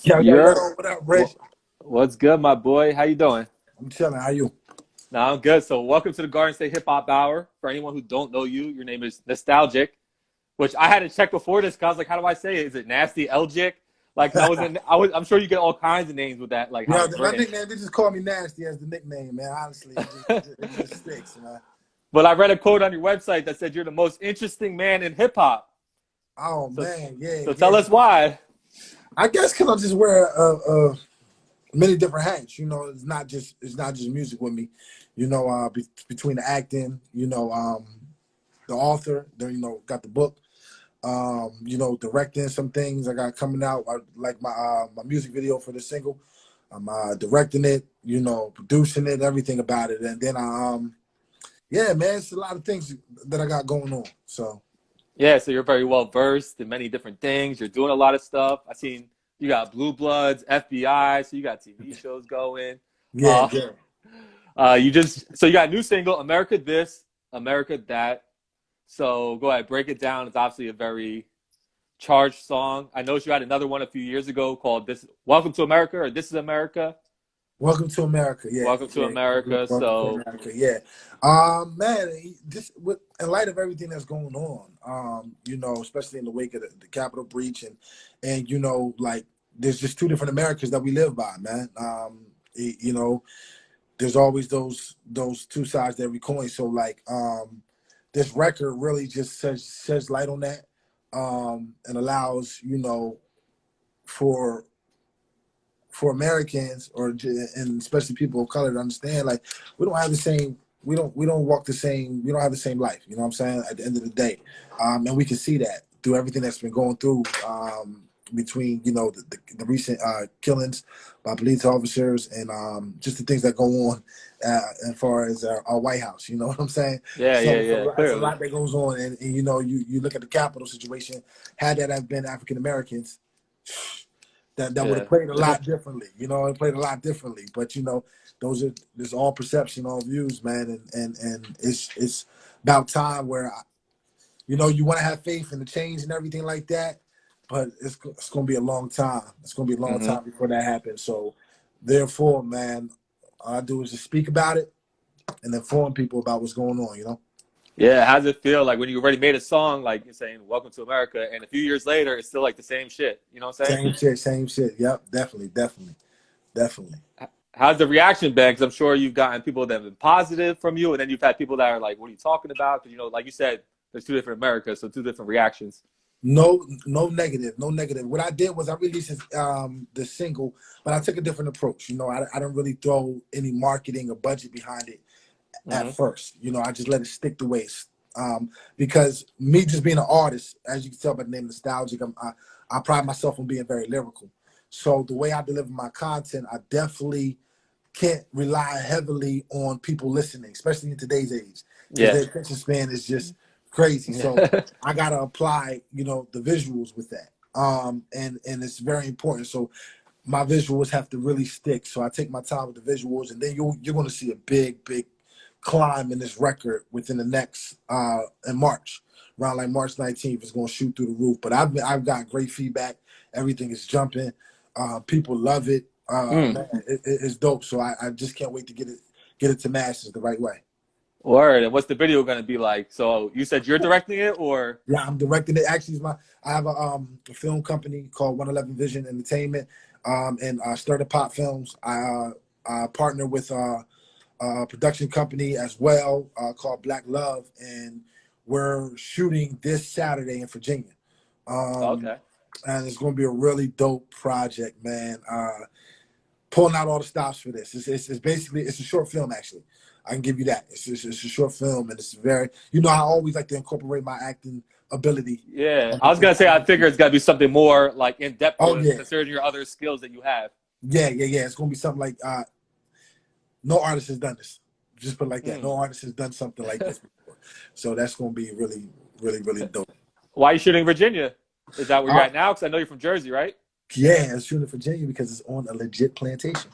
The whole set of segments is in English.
You're What up, Rich? what's good, my boy? How you doing? I'm chilling. How you? Nah, I'm good. So, welcome to the Garden State Hip Hop Hour. For anyone who don't know you, your name is Nastyelgic, which I had to check before this because I was like, how do I say it? Is it Nastyelgic? Like that wasn't. I'm sure you get all kinds of names with that, like how Yeah, it's my written. nickname, they just call me Nasty as the nickname, man. Honestly, it just sticks, man. But I read a quote on your website that said you're the most interesting man in hip hop. Oh, So, man, yeah, so yeah. tell us why. I guess because I just wear many different hats. It's not just music with me. Between the acting, the author, got the book. Directing some things I got coming out. Like my music video for the single. I'm directing it, producing it, everything about it, and then yeah, man, it's a lot of things that I got going on. So Yeah, so you're very well versed in many different things. You're doing a lot of stuff. I seen you got Blue Bloods, FBI, so you got TV shows going. yeah, Uh, yeah. you got a new single, America This, America That. So go ahead, break it down. It's obviously a very charged song. I know you had another one a few years ago called "This Welcome to America" or "This is America." Welcome to America. Yeah, Welcome to yeah. America. Welcome to So America. Yeah. Man, just with in light of everything that's going on, especially in the wake of the Capitol breach and like there's just two different Americas that we live by, man. There's always those two sides to every coin. So like this record really just sheds light on that, and allows, for Americans and especially people of color to understand, like we don't have the same, we don't walk the same, we don't have the same life. You know what I'm saying? At the end of the day, and we can see that through everything that's been going through, between the recent killings by police officers and just the things that go on as far as our White House. You know what I'm saying? yeah, yeah, So yeah, it's a clearly. lot that goes on, and you look at the Capitol situation. Had that have been African Americans, that would have Yeah. played a lot differently. It played a lot differently. But there's all perception, all views, man, and it's about time where you want to have faith in the change and everything like that. But it's gonna be a long time. It's gonna be a long hmm time before that happens. So therefore, man, all I do is just speak about it and inform people about what's going on. Yeah, how does it feel like when you already made a song, like you're saying "Welcome to America," and a few years later, it's still like the same shit? You know what I'm saying? Same shit, same shit. Yep, definitely, definitely, definitely. How's the reaction been? Because I'm sure you've gotten people that have been positive from you, and then you've had people that are like, "What are you talking about?" Because like you said, there's two different Americas, so two different reactions. No, no negative, no negative. What I did was I released the single, but I took a different approach. I didn't really throw any marketing or budget behind it at hmm first. I just let it stick to waste. Because me just being an artist, as you can tell by the name Nostalgic, I pride myself on being very lyrical. So the way I deliver my content, I definitely can't rely heavily on people listening, especially in today's age, because Yeah. their attention span is just crazy. So I gotta apply, the visuals with that. And it's very important. So my visuals have to really stick. So I take my time with the visuals, and then you're gonna see a big, big climb in this record within the next in March. Around like March 19th, it's gonna shoot through the roof. But I've got great feedback. Everything is jumping. People love it. mm. Man, it's dope. So I just can't wait to get it to masses the right way. Word. And what's the video going to be like? So you said you're directing it, or Yeah, I'm directing it. Actually, I have a film company called 111 Vision Entertainment, and Stir the Pot Films. I partner with a production company as well, called Black Love, and we're shooting this Saturday in Virginia. Um, okay? and it's going to be a really dope project, man. Pulling out all the stops for this. It's basically it's a short film, actually. I can give you that. It's a short film, and it's very, I always like to incorporate my acting ability. Yeah, I was gonna say I figure it's got to be something more like in depth Oh to it, yeah, considering your other skills that you have. yeah. It's gonna be something like no artist has done this. Just put it like that. Mm. No artist has done something like this before. So that's gonna be really, really, really dope. Why are you shooting Virginia? Is that where you're Uh, at now? Because I know you're from Jersey, right? yeah, it's shooting in Virginia because it's on a legit plantation.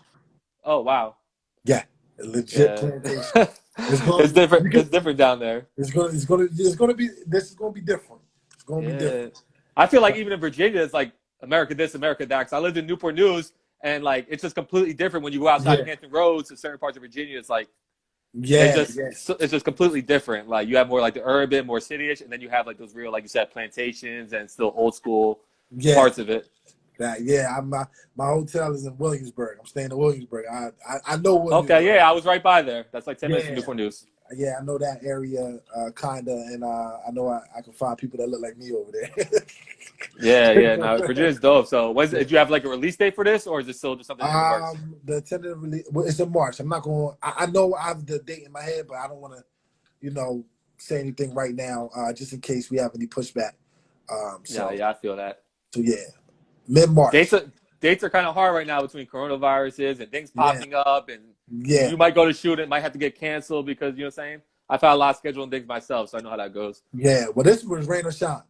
Oh wow. Yeah, a legit Yeah, plantation. It's it's gonna different. you It's can, different down there. it's gonna be this is gonna be different. It's gonna be Yeah, different. I feel like even in Virginia, it's like America this, America that. Because I lived in Newport News, and like it's just completely different when you go outside of Yeah, Hampton Roads to certain parts of Virginia. It's like yeah, yeah, it's just completely different. Like you have more like the urban, more cityish, and then you have like those real, like you said, plantations and still old school yeah. parts of it. Yeah, my hotel is in Williamsburg. I'm staying in Williamsburg. I know Okay, Williamsburg. yeah, I was right by there. That's like 10 minutes from Yeah, Newport News. yeah, I know that area kinda, and I know I can find people that look like me over Yeah, yeah. No, there. Virginia's dope. So, Yeah. did you have like a release date for this, or is it still just something in the works? The tentative release, well, it's in March. I'm not going. I know I have the date in my head, but I don't want to, you know, say anything right now, just in case we have any pushback. Yeah, So yeah, I feel that. so yeah, mid Dates March. are dates are kind of hard right now between coronaviruses and things Yeah, popping up, and yeah, you might go to shoot it, might have to get canceled because you know what I'm saying. I've had a lot of scheduling things myself, so I know how that goes. yeah. Well, this was rain or shine,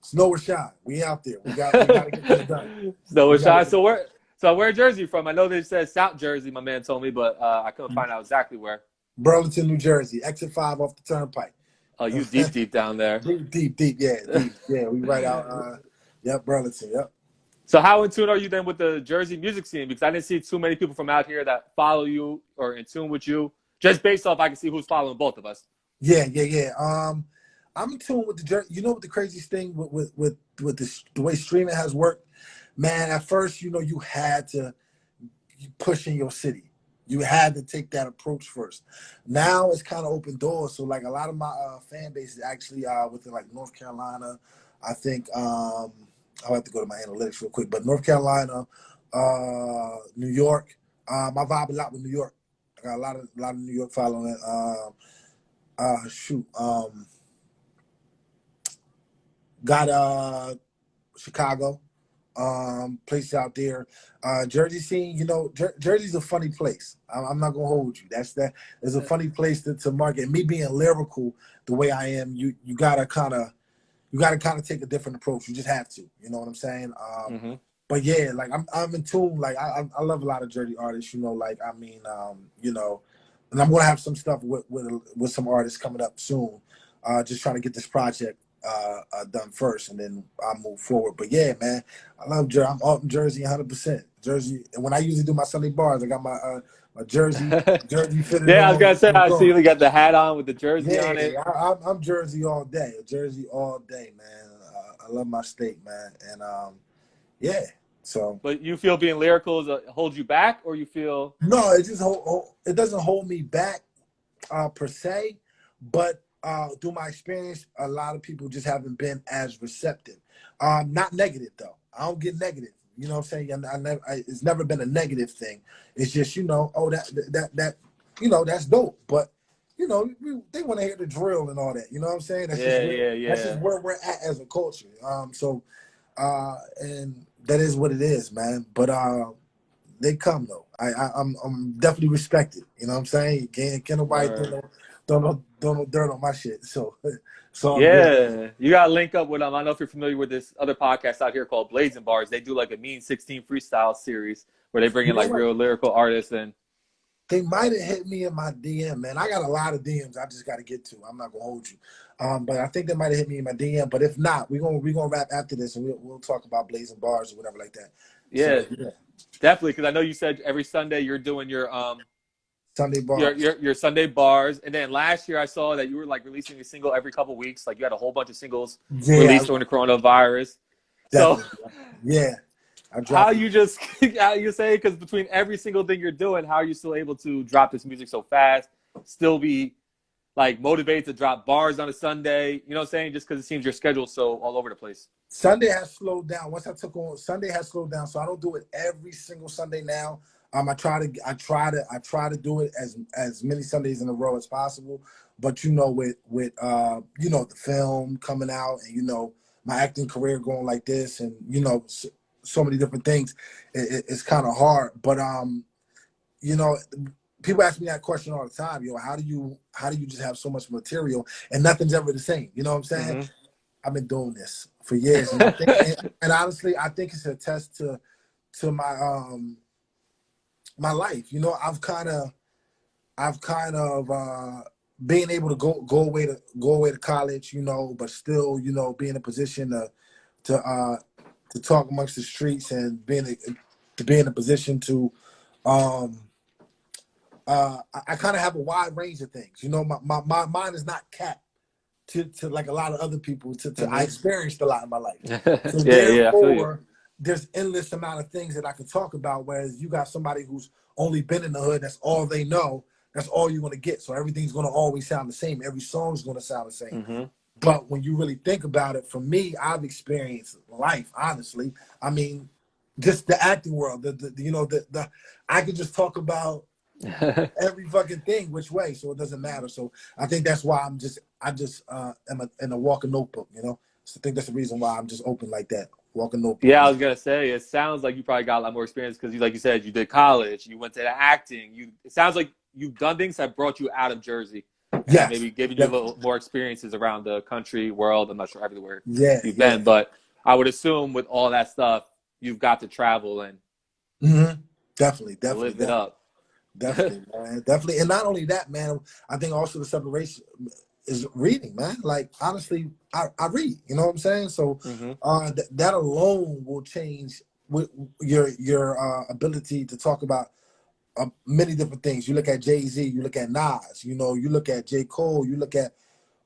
snow or shine. We out there. We got to get this done. So, We got to Rashad, get. where Jersey from? I know they said South Jersey. My man told me, but I couldn't find out exactly where. Burlington, New Jersey, exit 5 off the turnpike. Oh, you deep down there. Deep, yeah, deep, yeah. We right out. Yep, Burlington, yep. So how in tune are you then with the Jersey music scene? Because I didn't see too many people from out here that follow you or in tune with you. Just based off, I can see who's following both of us. Yeah. I'm in tune with the Jersey. You know what the craziest thing with the way streaming has worked, man. At first, you had to push in your city. You had to take that approach first. Now it's kind of open doors. So like a lot of my fan base is actually within like North Carolina. I think I'll have to go to my analytics real quick, but North Carolina, New York. I vibe a lot with New York. I got a lot of New York following. Shoot. Got Chicago. Places out there. Jersey scene, Jersey's a funny place. I'm not gonna hold you. It's a funny place to market. Me being lyrical the way I am, you gotta kind of take a different approach. You just have to. You know what I'm saying? Mm-hmm. But yeah, like I'm in tune. Like I love a lot of Jersey artists. And I'm gonna have some stuff with some artists coming up soon. Just trying to get this project done first, and then I'll move forward. But yeah, man, I love Jersey. I'm up in Jersey 100%. Jersey, and when I usually do my Sunday bars, I got my Jersey fitted Yeah, I was on. gonna say I see you got the hat on with the jersey Yeah, on it. I'm Jersey all day. Jersey all day, man. I love my state, man, and yeah. So But you feel being lyrical holds you back, or you feel no, it doesn't hold me back per se, but through my experience, a lot of people just haven't been as receptive. Not negative though. I don't get negative. You know what I'm saying? It's never been a negative thing. It's just oh that that's dope, but they want to hear the drill and all that. You know what I'm saying? That's just yeah. where we're at as a culture. And that is what it is, man. But they come though. I'm definitely respected. You know what I'm saying? Can't nobody throw no dirt on my shit. So it's all good. Yeah, you gotta link up with them. I don't know if you're familiar with this other podcast out here called Blades and Bars. They do like a Mean 16 freestyle series where they bring You in know like what? real lyrical artists and They might have hit me in my DM, man. I got a lot of DMs I just got to get to. I'm not gonna hold you, but I think they might have hit me in my DM. But if not, we're gonna wrap after this, and we'll talk about blazing bars or whatever like that. yeah, So yeah, definitely. Because I know you said every Sunday you're doing Sunday bars, your Sunday bars, and then last year I saw that you were like releasing a single every couple weeks. Like you had a whole bunch of singles yeah, released during the coronavirus. So definitely, yeah. I how dropped it. you just how you say because between every single thing you're doing, how are you still able to drop this music so fast, still be like motivated to drop bars on a Sunday? You know what I'm saying? Just because it seems your schedule's so all over the place. Sunday has slowed down. Once I took on Sunday has slowed down, so I don't do it every single Sunday now. I try to do it as many Sundays in a row as possible. But with the film coming out, and my acting career going like this, and so many different things, it's kind of hard. But you know, people ask me that question all the time. How do you just have so much material and nothing's ever the same? You know what I'm saying? Mm-hmm. I've been doing this for years, and I think, and honestly, I think it's a test to my life. I've kind of being able to go away to college, but still, be in a position to to talk amongst the streets and to be in a position to I kind of have a wide range of things. You know, my mind is not capped to like a lot of other people. I experienced a lot in my life, so Yeah, I feel you. therefore there's endless amount of things that I can talk about. Whereas you got somebody who's only been in the hood, that's all they know. That's all you're gonna get. So everything's gonna always sound the same. Every song's gonna sound the same. But when you really think about it, for me, I've experienced life. Honestly, I mean, just the acting world. The I could just talk about every fucking thing which way, so it doesn't matter. So I think that's why I just am in a walking notebook, you know. So I think that's the reason why I'm just open like that, walking notebook. Yeah, I was gonna say it sounds like you probably got a lot more experience because, like you said, you did college, you went to the acting. It sounds like you've done things that brought you out of Jersey and Yes, maybe giving you a definitely. little more experiences around the country, world. I'm not sure everywhere Yeah, you've yeah. been, but I would assume with all that stuff, you've got to travel and Definitely, live it up. definitely, man, definitely. And not only that, man, I think also the separation is reading, man. Like honestly, I read. You know what I'm saying? So that alone will change with your ability to talk about many different things. You look at Jay-Z, you look at Nas, you know, you look at J. Cole, you look at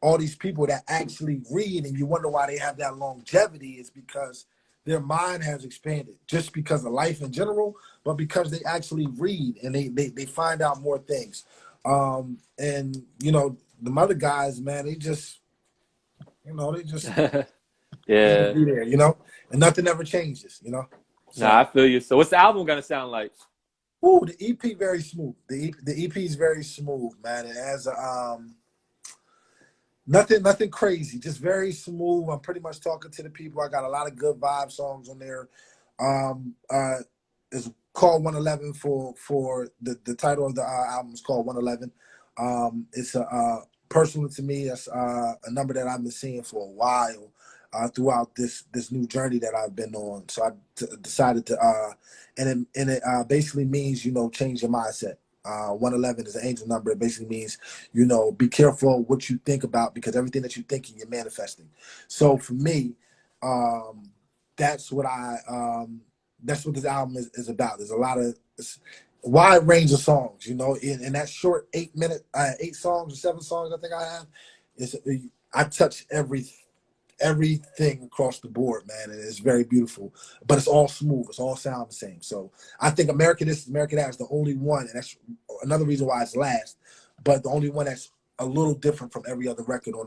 all these people that actually read, and you wonder why they have that longevity. Is because their mind has expanded, just because of life in general, but because they actually read and they find out more things. And you know, the other guys, man, they just they just Yeah. be there, you know, and nothing ever changes, you know. Nah, I So feel you. So what's the album gonna sound like? ooh, the EP very smooth. The EP is very smooth, man. It has a nothing crazy, just very smooth. I'm pretty much talking to the people. I got a lot of good vibe songs on there. Um, uh, it's called 111 for the title of the album is called 111. It's personal to me. That's a number that I've been seeing for a while throughout this new journey that I've been on. So I decided to and it basically means, you know, change your mindset. 111 is an angel number. It basically means, you know, be careful what you think about, because everything that you're thinking, you're manifesting. So for me, that's what that's what this album is about. There's a lot of wide range of songs, you know, in that short 8 minute, 8 songs or 7 songs I think I have. I touch everything across the board, man, and it's very beautiful. But it's all smooth. It's all sound the same. So I think America That is the only one, and that's another reason why it's last. But the only one that's a little different from every other record on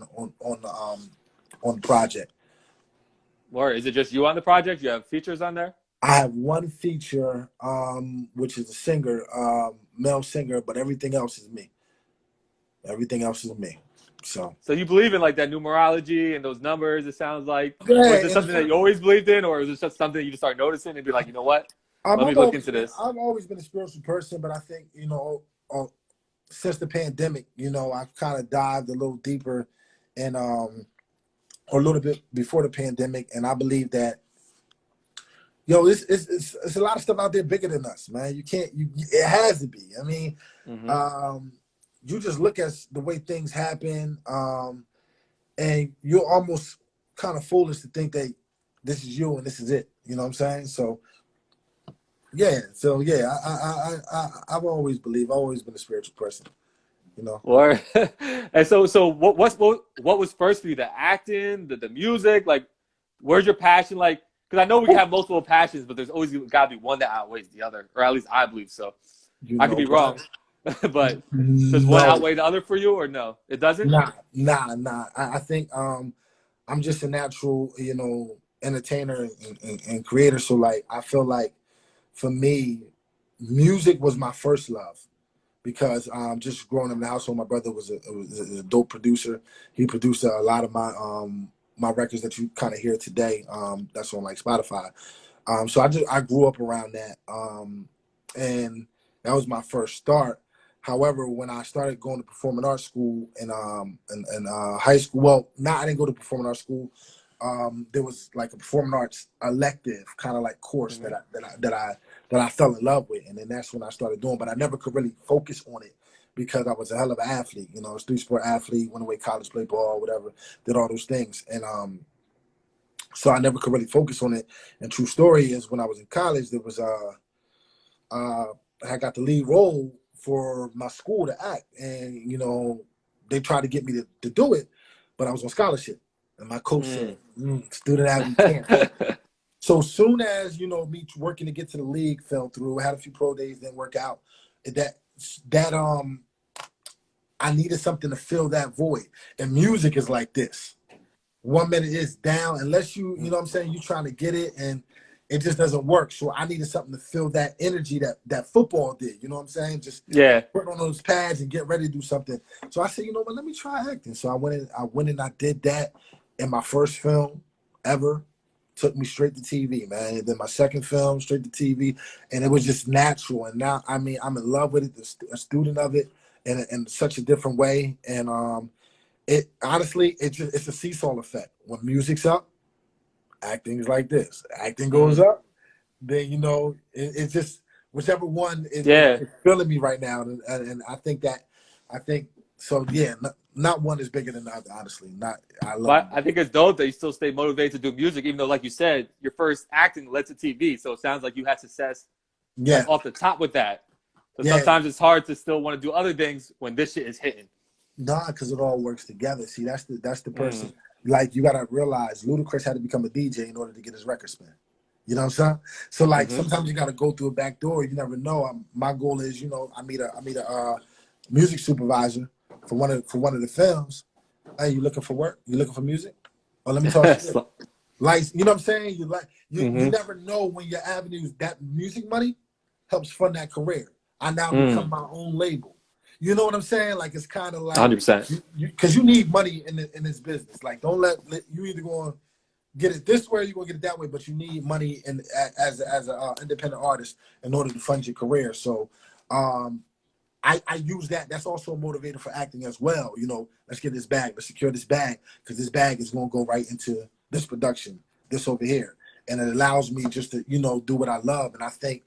the project. Or is it just you on the project? You have features on there? I have one feature, which is a singer, male singer, but everything else is me. Everything else is me. So So you believe in like that numerology and those numbers, it sounds like. Was yeah, it something that you always believed in, or was it just something you just start noticing and be like, you know what? Let me look into this. I've always been a spiritual person, but I think, you know, since the pandemic, you know, I've kind of dived a little deeper, and or a little bit before the pandemic, and I believe that, yo, it's a lot of stuff out there bigger than us, man. You can't, it has to be. I mean, you just look at the way things happen, and you're almost kind of foolish to think that this is you and this is it. You know what I'm saying? So yeah, I've always been a spiritual person. You know. Or and so what was first for you? The acting, the music, like where's your passion? Like, because I know we can have multiple passions, but there's always got to be one that outweighs the other, or at least I believe so. You I could know be what? wrong, but does one No, outweigh the other for you, or no? It doesn't. nah. I think I'm just a natural, you know, entertainer and creator. So like, I feel like for me, music was my first love, because just growing up in the household, my brother was a dope producer. He produced a lot of my records that you kind of hear today. That's on like Spotify. So I grew up around that, and that was my first start. However, when I started going to performing arts school in high school, well, I didn't go to performing arts school. There was like a performing arts elective kind of like course that I fell in love with, and then that's when I started doing. But I never could really focus on it because I was a hell of an athlete. You know, I was a 3-sport athlete, went away college, played ball, whatever, did all those things, and so I never could really focus on it. And true story is when I was in college, there was I got the lead role for my school to act, and they tried to get me to do it, but I was on scholarship, and my coach said, "Student athlete can't." So soon as me working to get to the league fell through, I had a few pro days, didn't work out. That I needed something to fill that void, and music is like this. 1 minute it's down, unless you know what I'm saying, you're trying to get it and it just doesn't work. So I needed something to fill that energy that football did, you know what I'm saying? Just Yeah. put on those pads and get ready to do something. So I said, you know what, let me try acting. So I went and I did that in my first film ever. Took me straight to TV, man. And then my second film, straight to TV. And it was just natural. And now, I mean, I'm in love with it, a student of it in such a different way. And it honestly, it's a seesaw effect. When music's up, acting is like this. Acting goes up, then it's just whichever one is feeling me right now, and I think so. Yeah, not one is bigger than the other. Honestly, not. I love. But I think it's dope that you still stay motivated to do music, even though, like you said, your first acting led to TV. So it sounds like you had success, like off the top with that. So sometimes it's hard to still want to do other things when this shit is hitting. Nah, because it all works together. See, that's the person. Like, you gotta realize, Ludacris had to become a DJ in order to get his record spin. You know what I'm saying? So like, sometimes you gotta go through a back door. You never know. My goal is, I meet a music supervisor for one of the films. Hey, you looking for work? You looking for music? Oh, let me talk to you. Like, you know what I'm saying? You never know when your avenues, that music money helps fund that career. I now become my own label. You know what I'm saying? Like, it's kind of like 100%. Because you need money in this business. Like, don't let you either going to get it this way or you're going to get it that way, but you need money as an independent artist in order to fund your career. So I use that. That's also a motivator for acting as well. Let's get this bag. Let's secure this bag, because this bag is going to go right into this production, this over here. And it allows me just to, do what I love. And I think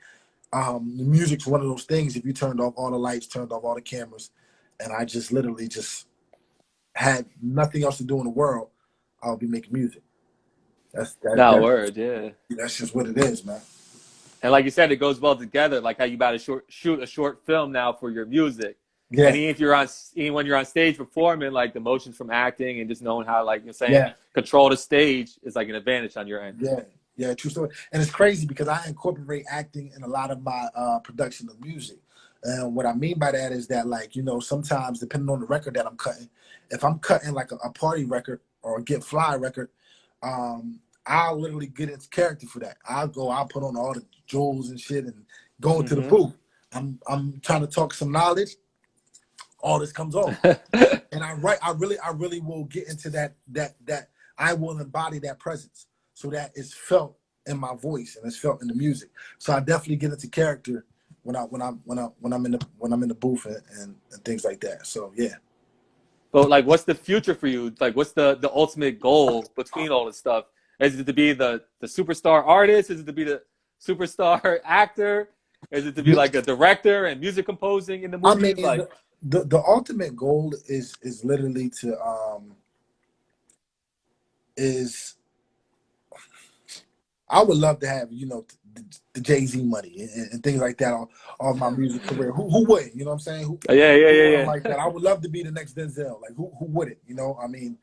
the music's one of those things. If you turned off all the lights, turned off all the cameras, and I just literally just had nothing else to do in the world, I'll be making music. That's just what it is, man. And like you said, it goes well together. Like how you about to shoot a short film now for your music. Yeah. And even when you're on stage performing, like the motions from acting and just knowing how, like you're saying, control the stage is like an advantage on your end. Yeah, true story. And it's crazy because I incorporate acting in a lot of my production of music. And what I mean by that is that, like, sometimes depending on the record that I'm cutting, if I'm cutting like a party record or a Get Fly record, I'll literally get into character for that. I'll put on all the jewels and shit and go into the booth. I'm trying to talk some knowledge. All this comes off. And I really will get into that I will embody that presence, so that it's felt in my voice and it's felt in the music. So I definitely get into character when I'm in the booth and things like that. So yeah. But like, what's the future for you? Like, what's the ultimate goal between all this stuff? Is it to be the superstar artist? Is it to be the superstar actor? Is it to be like a director and music composing in the movies? I mean, the ultimate goal is literally to I would love to have, the Jay-Z money and things like that on my music career. Who wouldn't? You know what I'm saying? Yeah. Like that. I would love to be the next Denzel. Like, who wouldn't? I mean,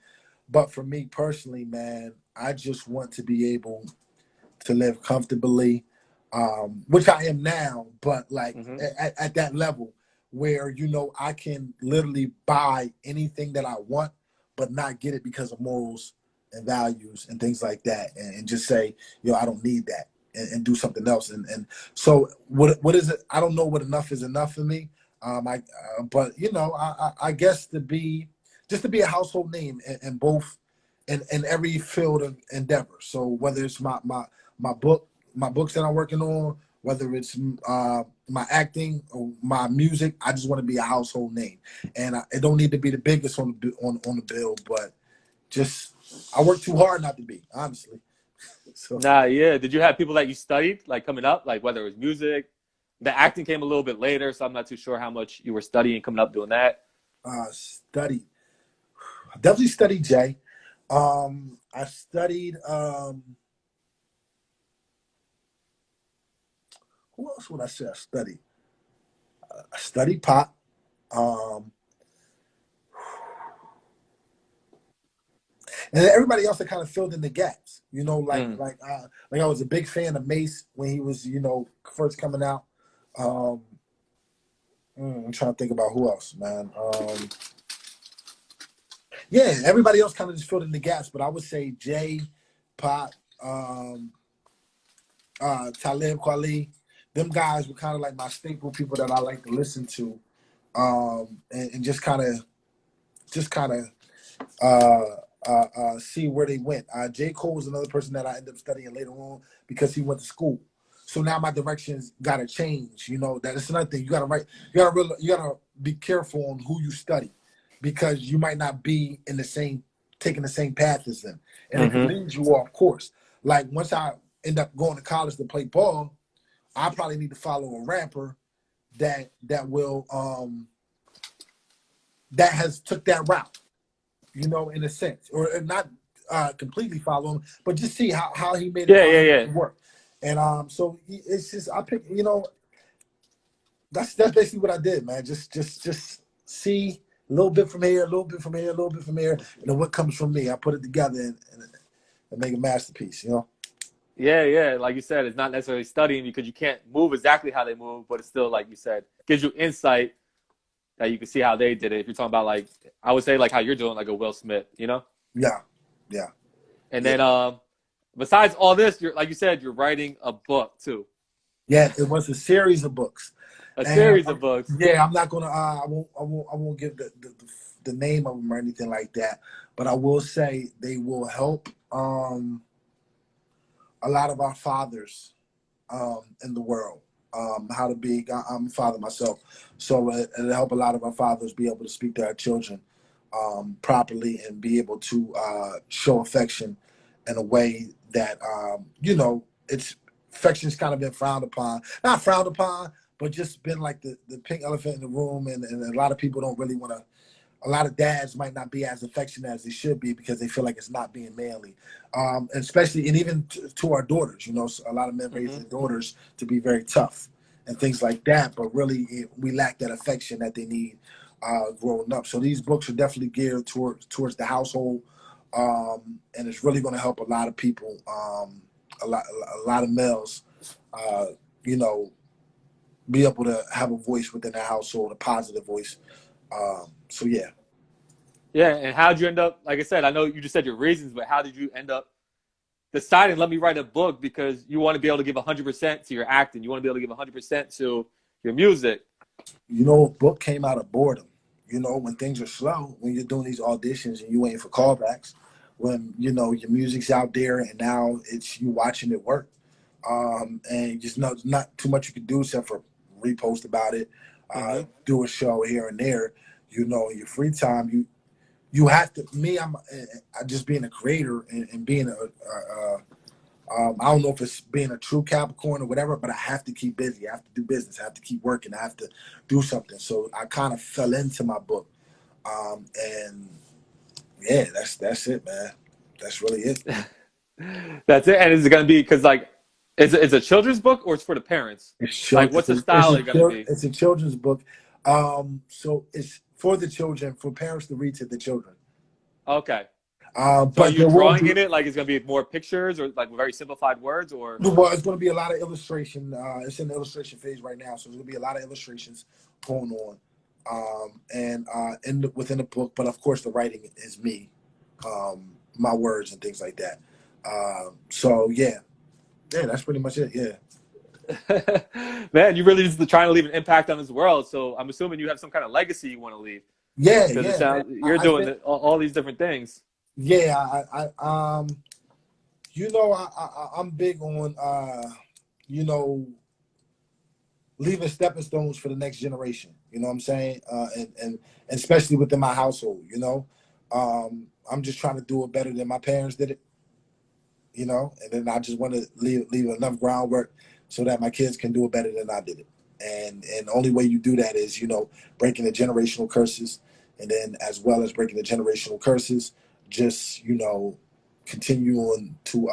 but for me personally, man, I just want to be able to live comfortably, which I am now, but like at that level where, I can literally buy anything that I want, but not get it because of morals and values and things like that, and just say, I don't need that, and do something else. And so what is it? I don't know what enough is enough for me. But I guess to be a household name in both in every field of endeavor. So whether it's my books that I'm working on, whether it's my acting or my music, I just want to be a household name, and it don't need to be the biggest on the bill, but just I work too hard not to be, honestly. So. Yeah. Did you have people that you studied, like coming up, like whether it was music? The acting came a little bit later, so I'm not too sure how much you were studying coming up doing that. Definitely studied Jay. I studied who else would I say I studied? I studied pop. Um, and then everybody else that kind of filled in the gaps. You know, Mm. like I was a big fan of Mace when he was, first coming out. Um, I'm trying to think about who else, man. Yeah, everybody else kind of just filled in the gaps, but I would say Jay, Pop, um, Talib Kweli, them guys were kind of like my staple people that I like to listen to, and just kind of see where they went. J. Cole was another person that I ended up studying later on because he went to school. So now my directions got to change. You know, that's another thing. You got to write. You got to be careful on who you study because you might not be in the same taking the same path as them, and it could Mm-hmm. lead you off course. Like once I end up going to college to play ball, I probably need to follow a rapper that has took that route, in a sense, or not completely follow him, but just see how he made it, Yeah, how yeah, he made yeah. it work. And so it's just I pick, that's basically what I did, man. Just see a little bit from here, a little bit from here, a little bit from here, and then what comes from me, I put it together and make a masterpiece. Yeah, yeah. Like you said, it's not necessarily studying because you can't move exactly how they move, but it's still, like you said, gives you insight that you can see how they did it. If you're talking about, like, I would say, like how you're doing, like a Will Smith, you know? Yeah, yeah, And yeah, then, besides all this, you're like you said, you're writing a book too, yeah. It was a series of books, a and series of books. yeah, I'm not gonna. I won't give the name of them or anything like that, but I will say they will help. A lot of our fathers in the world. How to be, I'm a father myself, so it'll help a lot of our fathers be able to speak to our children properly and be able to show affection in a way that, it's affection's kind of been frowned upon, not frowned upon, but just been like the pink elephant in the room, and a lot of people don't really want to, a lot of dads might not be as affectionate as they should be because they feel like it's not being manly, especially and even to our daughters. So a lot of men raise Mm-hmm. their daughters to be very tough and things like that, but really we lack that affection that they need growing up. So these books are definitely geared towards the household, and it's really going to help a lot of people, a lot of males, uh, you know, be able to have a voice within the household, a positive voice. So yeah. Yeah, and how'd you end up? Like I said, I know you just said your reasons, but how did you end up deciding? Let me write a book because you want to be able to give 100% to your acting. You want to be able to give 100% to your music. Book came out of boredom. When things are slow, when you're doing these auditions and you waiting for callbacks, when your music's out there and now it's you watching it work, and just not too much you can do except for repost about it, Mm-hmm. do a show here and there. In your free time, you have to. Me, I just being a creator and being I don't know if it's being a true Capricorn or whatever, but I have to keep busy. I have to do business. I have to keep working. I have to do something. So I kind of fell into my book, and yeah, that's it, man. That's really it. That's it. And is it going to be because, like, is it a children's book or it's for the parents? It's Like, children. what's the style they're going to be? It's a children's book. So it's for the children, for parents to read to the children. Okay. So are But you there will drawing be in it? Like, it's going to be more pictures or like very simplified words or? Well, it's going to be a lot of illustration. It's in the illustration phase right now, so there's going to be a lot of illustrations going on, and within the book. But of course, the writing is me, my words and things like that. So yeah, that's pretty much it. Yeah, Man, you really just trying to leave an impact on this world. So I'm assuming you have some kind of legacy you want to leave because it yeah, man. sounds you're I doing think all these different things. yeah, I'm big on you know leaving stepping stones for the next generation. You know what I'm saying? And especially within my household. I'm just trying to do it better than my parents did it. And then I just want to leave enough groundwork so that my kids can do it better than I did it. And the only way you do that is breaking the generational curses, and then as well as breaking the generational curses, just, you know, continuing to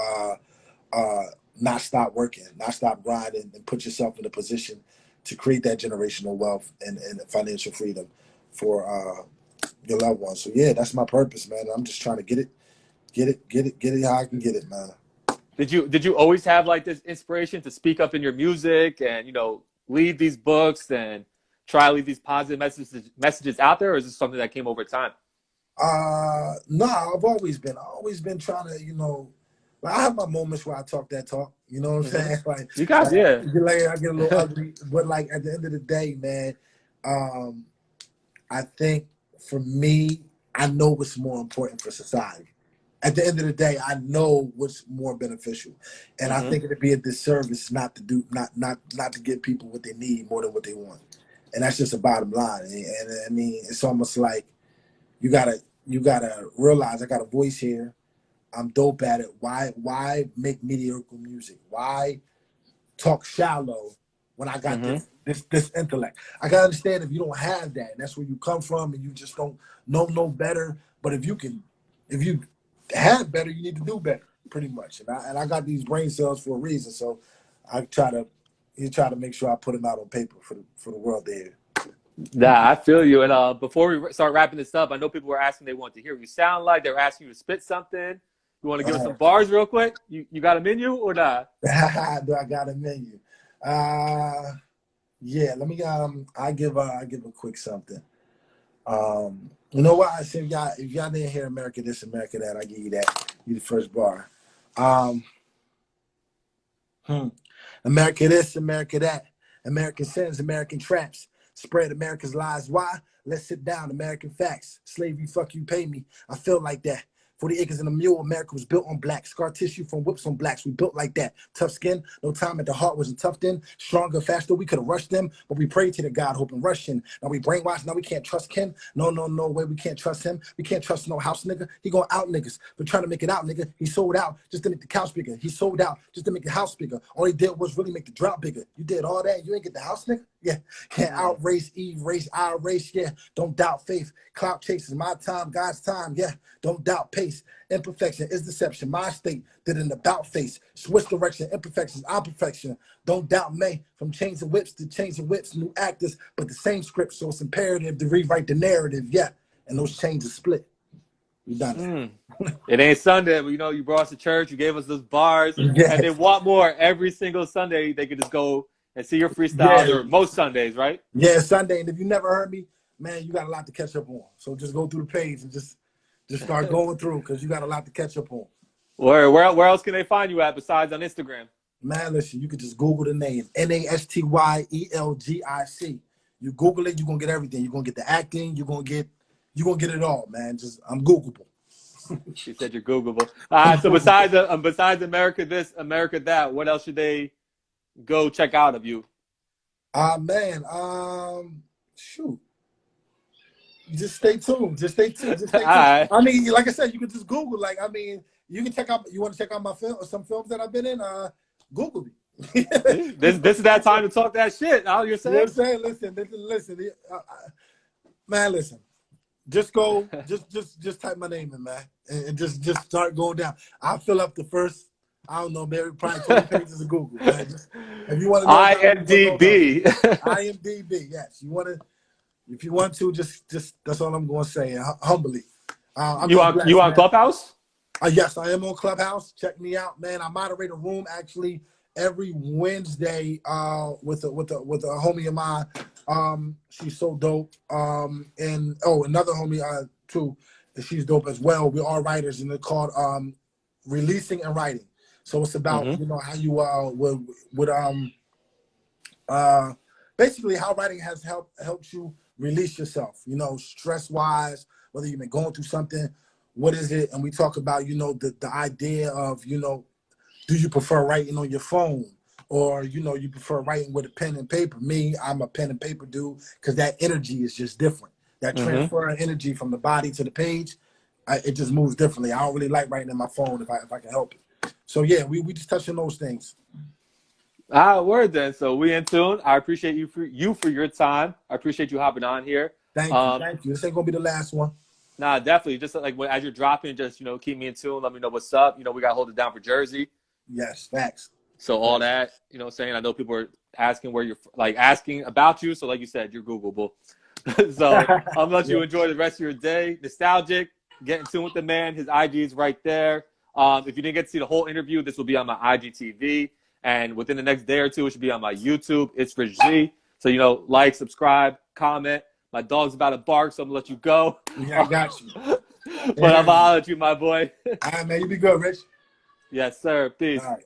not stop working, not stop grinding, and put yourself in a position to create that generational wealth and financial freedom for your loved ones. So yeah, that's my purpose, man. I'm just trying to get it how I can get it, man. Did you always have like this inspiration to speak up in your music and leave these books and try to leave these positive messages out there, or is this something that came over time? No, I've always been trying to, like I have my moments where I talk that talk, you know what I'm saying? Like, You guys, yeah. I get a little ugly, but like at the end of the day, man, I think for me, I know what's more important for society. At the end of the day, I know what's more beneficial, and I think it'd be a disservice not to give people what they need more than what they want, and that's just a bottom line. And I mean, it's almost like you gotta realize I got a voice here. I'm dope at it. Why make mediocre music? Why talk shallow when I got this intellect? I can understand if you don't have that, and that's where you come from, and you just don't know no better. But if you have better, you need to do better, pretty much. And I got these brain cells for a reason, so I try to make sure I put them out on paper for the world to hear. Yeah, I feel you. And before we start wrapping this up, I know people were asking they want to hear what you sound like. They were asking you to spit something. You want to give us some bars real quick? You got a menu or not? Do I got a menu? Yeah. Let me. I give a quick something. You know what? I said, if y'all didn't hear America this, America that, I give you that. You the first bar. America this, America that. American sins, American traps. Spread America's lies. Why? Let's sit down. American facts. Slavery, fuck you, pay me. I feel like that. 40 acres and a mule, America was built on black. Scar tissue from whips on blacks, we built like that. Tough skin, no time at the heart wasn't toughed in. Stronger, faster, we could have rushed them, but we prayed to the God, hoping rushing. Now we brainwashed, now we can't trust Ken. No way, we can't trust him. We can't trust no house nigga. He going out niggas, but trying to make it out, nigga. He sold out just to make the couch bigger. He sold out just to make the house bigger. All he did was really make the drought bigger. You did all that, you ain't get the house nigga? Yeah, can't outrace Eve, race, I race, yeah. Don't doubt faith. Clout chases, my time, God's time, yeah. Don't doubt pace. Imperfection is deception. My state did an about face. Switch direction. Imperfections, I'm perfection. Don't doubt May. From change of whips to change of whips, new actors, but the same script. So it's imperative to rewrite the narrative. Yeah. And those changes split. We done it. It ain't Sunday, but you brought us to church. You gave us those bars. Yes. And they want more every single Sunday. They could just go and see your freestyles, or most Sundays, right? Yeah, Sunday. And if you never heard me, man, you got a lot to catch up on. So just go through the page and just start going through, because you got a lot to catch up on. Where else can they find you at besides on Instagram? Man, listen, you can just Google the name, Nastyelgic. You Google it, you're gonna get everything. You're gonna get the acting, you're gonna get it all, man. I'm Googleable. She said you're Googleable. So besides America this, America that, what else should they go check out of you? Man, shoot. Just stay tuned. Just stay tuned. Right. I mean, like I said, you can just Google. Like, I mean, you can check out. You want to check out my film or some films that I've been in? Google me. This is that time to talk that shit. All you're saying. You know what I'm saying? Listen. Man, listen. Just go. Just type my name in, man, and just start going down. I'll fill up the first. I don't know, maybe probably 20 pages of Google. Man. If you want to know, IMDb. IMDb. Yes, you want to. If you want to, just that's all I'm going to say, humbly. You on Clubhouse? Yes, I am on Clubhouse. Check me out, man. I moderate a room actually every Wednesday with a homie of mine. She's so dope. And another homie too. She's dope as well. We're all writers, and they're called Releasing and Writing. So it's about how you would basically how writing has helped you release yourself, stress wise, whether you've been going through something, what is it? And we talk about, the idea of, do you prefer writing on your phone, or, you prefer writing with a pen and paper? Me, I'm a pen and paper dude, because that energy is just different. That transfer of energy from the body to the page, it just moves differently. I don't really like writing on my phone if I can help it. So yeah, we just touching those things. Word then. So we in tune. I appreciate you for your time. I appreciate you hopping on here. Thank you. This ain't gonna be the last one. Nah, definitely. Just like as you're dropping, just keep me in tune. Let me know what's up. We got to hold it down for Jersey. Yes, facts. So all Facts. that, what I'm saying. I know people are asking where you're like asking about you. So like you said, you're Googleable. So I'm gonna let Yeah. you enjoy the rest of your day. Nastyelgic, get in tune with the man. His IG is right there. If you didn't get to see the whole interview, this will be on my IGTV, and within the next day or two, it should be on my YouTube. ItsRichZ. So like, subscribe, comment. My dog's about to bark, so I'm gonna let you go. Yeah, I got you. But I'm gonna holler at you, my boy. All right, man. You be good, Rich. Yes, sir. All Peace. right.